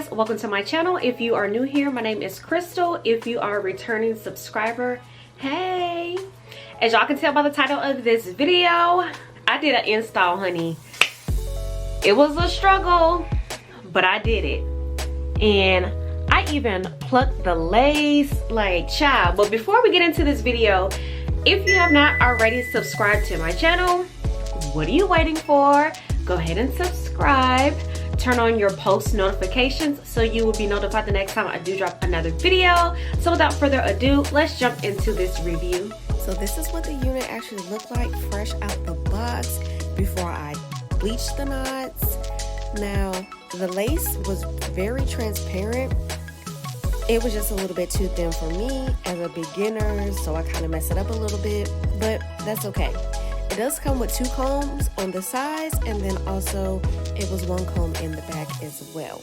guys, welcome to my channel. If you are new here, my name is Crystal. If you are a returning subscriber, hey. As y'all can tell by the title of this video, I did an install, honey. It was a struggle, but I did it. And I even plucked the lace, like, child. But before we get into this video, if you have not already subscribed to my channel, what are you waiting for? Go ahead and subscribe. Turn on your post notifications so you will be notified the next time I do drop another video. So without further ado, let's jump into this review. So this is what the unit actually looked like fresh out the box before I bleached the knots. Now, the lace was very transparent. It was just a little bit too thin for me as a beginner, so I kind of messed it up a little bit, but that's okay. It does come with 2 combs on the sides, and then also it was 1 comb in the back as well.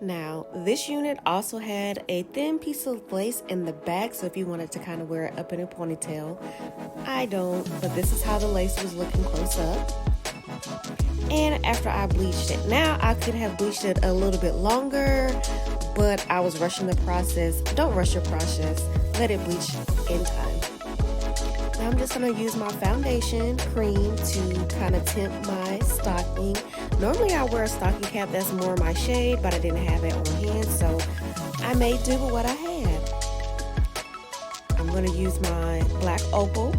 Now, this unit also had a thin piece of lace in the back, so if you wanted to kind of wear it up in a ponytail. I don't, but this is how the lace was looking close up. And after I bleached it, now I could have bleached it a little bit longer, but I was rushing the process. Don't rush your process, let it bleach in time. Now I'm just going to use my foundation cream to kind of tint my stocking. Normally I wear a stocking cap that's more my shade, but I didn't have it on hand, so I made do with what I had. I'm going to use my black opal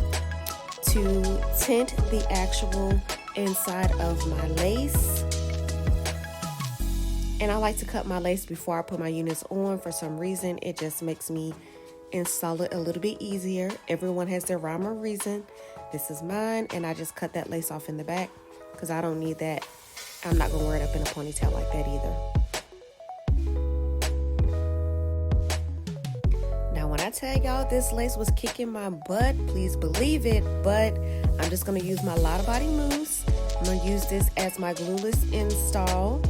to tint the actual inside of my lace. And I like to cut my lace before I put my units on. For some reason, it just makes me install it a little bit easier. Everyone has their rhyme or reason. This is mine, and I just cut that lace off in the back because I don't need that. I'm not gonna wear it up in a ponytail like that either. Now when I tell y'all this lace was kicking my butt, please believe it, but I'm just gonna use my Lotta Body mousse. I'm gonna use this as my glueless install.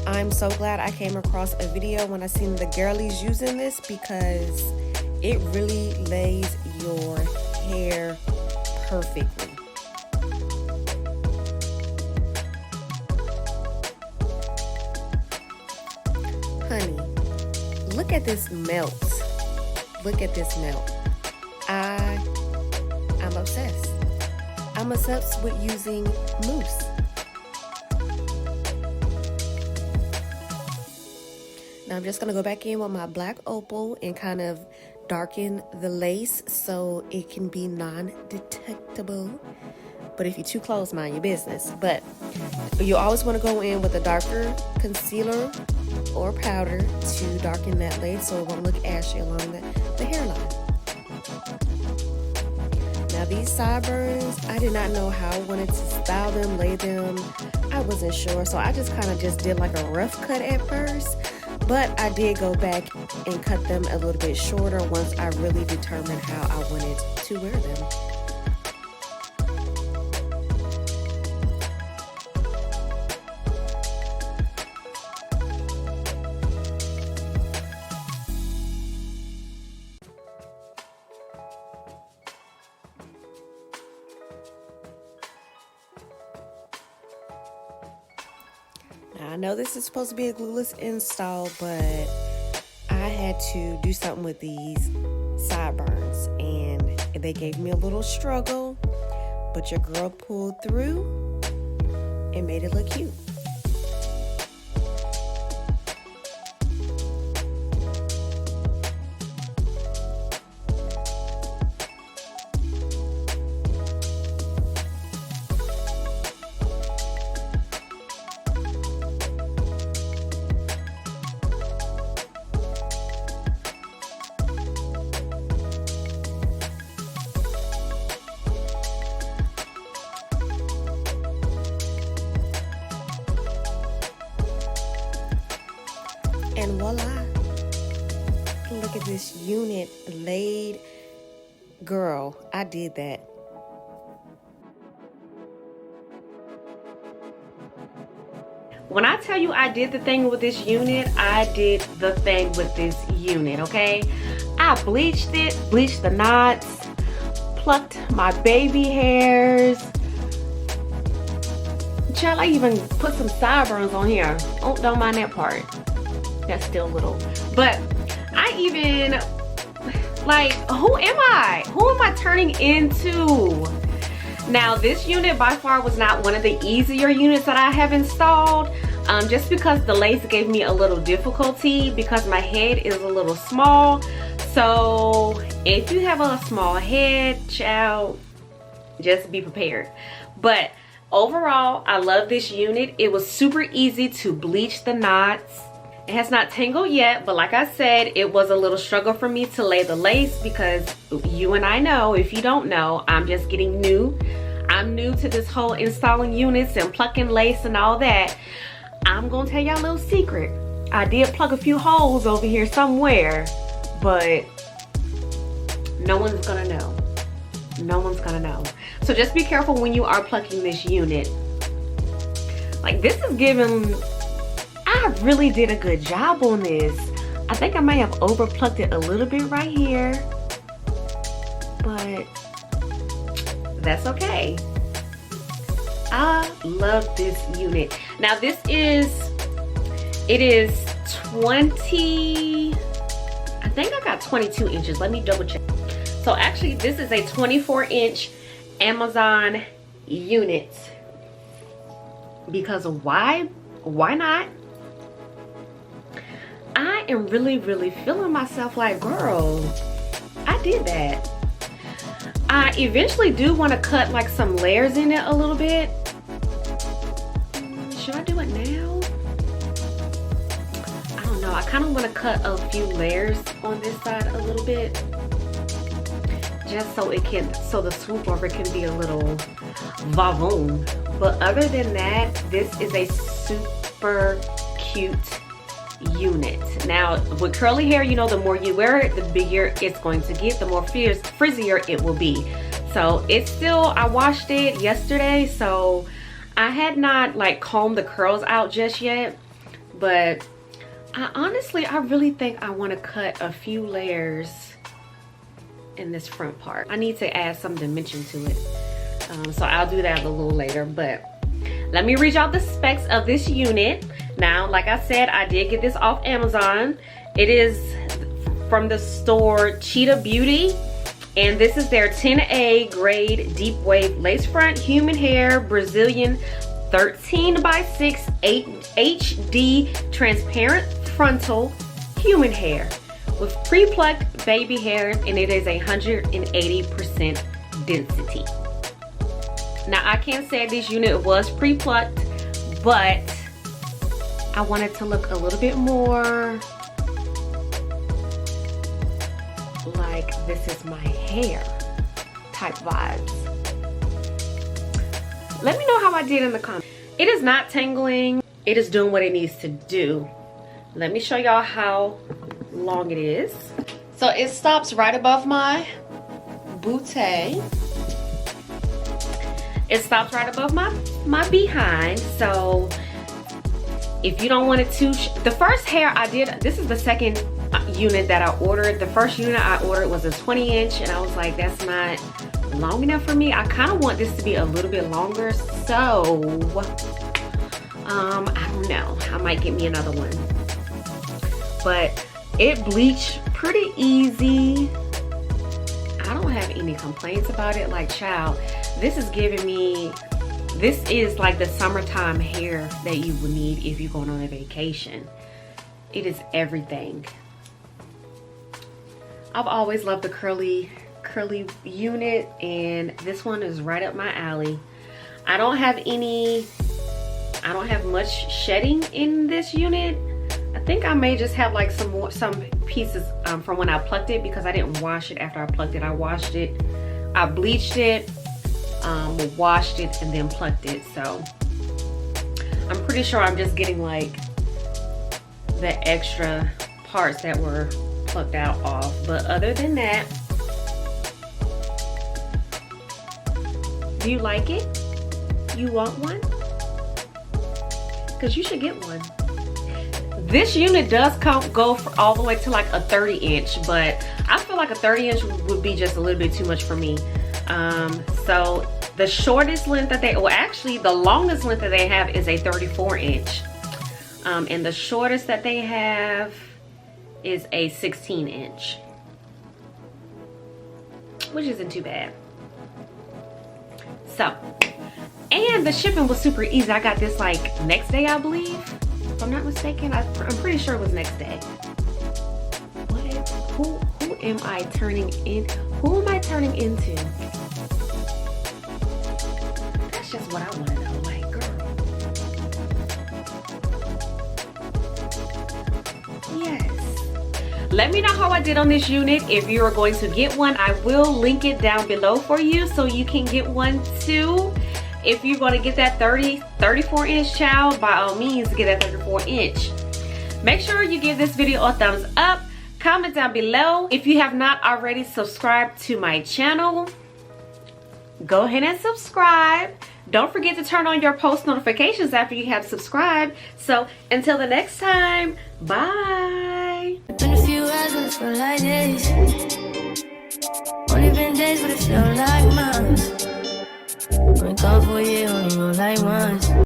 I'm so glad I came across a video when I seen the girlies using this because it really lays your hair perfectly. Honey, look at this melt. Look at this melt. I'm obsessed. I'm obsessed with using mousse. Now I'm just going to go back in with my black opal and kind of darken the lace so it can be non-detectable. But if you're too close, mind your business. But you always want to go in with a darker concealer or powder to darken that lace so it won't look ashy along the hairline. Now these sideburns, I did not know how I wanted to style them, lay them. I wasn't sure, so I just kind of did like a rough cut at first. But I did go back and cut them a little bit shorter once I really determined how I wanted to wear them. Now, I know this is supposed to be a glueless install, but I had to do something with these sideburns, and they gave me a little struggle, but your girl pulled through and made it look cute. And voila, look at this unit laid. Girl, I did that. When I tell you I did the thing with this unit, I did the thing with this unit, okay? I bleached it, bleached the knots, plucked my baby hairs. Child, I even put some sideburns on here. Oh, don't mind that part. That's still little. But I even, like, who am I? Who am I turning into? Now, this unit by far was not one of the easier units that I have installed. Just because the lace gave me a little difficulty because my head is a little small. So if you have a small head, child, just be prepared. But overall, I love this unit. It was super easy to bleach the knots. It has not tangled yet, but like I said, it was a little struggle for me to lay the lace because you and I know, if you don't know, I'm just getting new. I'm new to this whole installing units and plucking lace and all that. I'm gonna tell y'all a little secret. I did plug a few holes over here somewhere, but no one's gonna know. No one's gonna know. So just be careful when you are plucking this unit. Like, this is giving, I really did a good job on this. I think I may have over plucked it a little bit right here, but that's okay. I love this unit. Now this is, it is 20, I think I got 22 inches. Let me double check. So actually this is a 24-inch Amazon unit. Because why not? I am really feeling myself like, girl, I did that. I eventually do want to cut like some layers in it a little bit. Should I do it now? I don't know. I kind of want to cut a few layers on this side a little bit, just so it can, so the swoop over can be a little vavoom. But other than that, this is a super cute unit. Now with curly hair, you know, the more you wear it, the bigger it's going to get, the more frizzier it will be. So it's still, I washed it yesterday, so I had not like combed the curls out just yet, but I really think I want to cut a few layers in this front part. I need to add some dimension to it, so I'll do that a little later. But let me read y'all the specs of this unit. Now, like I said, I did get this off Amazon. It is from the store Cheetah Beauty, and this is their 10A grade deep wave lace front human hair Brazilian 13x6 HD transparent frontal human hair with pre-plucked baby hairs, and it is 180% density. Now I can say this unit was pre-plucked, but I wanted to look a little bit more like this is my hair type vibes. Let me know how I did in the comments. It is not tangling. It is doing what it needs to do. Let me show y'all how long it is. So it stops right above my bootay. It stops right above my behind. So if you don't want it to, the first hair I did, this is the second unit that I ordered. The first unit I ordered was a 20-inch, and I was like, that's not long enough for me. I kind of want this to be a little bit longer, so I don't know. I might get me another one. But it bleached pretty easy. I don't have any complaints about it. Like, child, this is giving me, this is like the summertime hair that you would need if you're going on a vacation. It is everything. I've always loved the curly unit, and this one is right up my alley. I don't have much shedding in this unit. I think I may just have like some pieces from when I plucked it, because I didn't wash it after I plucked it. I washed it, I bleached it, washed it, and then plucked it. So I'm pretty sure I'm just getting like the extra parts that were plucked out off. But other than that, do you like it? You want one? Because you should get one. This unit does go all the way to like a 30-inch, but I feel like a 30-inch would be just a little bit too much for me. So The shortest length that they, well actually the longest length that they have is a 34 inch. And the shortest that they have is a 16 inch. Which isn't too bad. So, and the shipping was super easy. I got this like next day, I believe. If I'm not mistaken, I'm pretty sure it was next day. What? Who am I turning in? Who am I turning into? That's just what I want to know. Like, girl. Yes. Let me know how I did on this unit. If you are going to get one, I will link it down below for you so you can get one too. If you're going to get that 34 inch child, by all means get that 34 inch. Make sure you give this video a thumbs up. Comment down below. If you have not already subscribed to my channel, go ahead and subscribe. Don't forget to turn on your post notifications after you have subscribed. So until the next time, bye. Been a few hours, but it feel like days. Only been days, but it feel like months. Only gone for a year, only roll like once.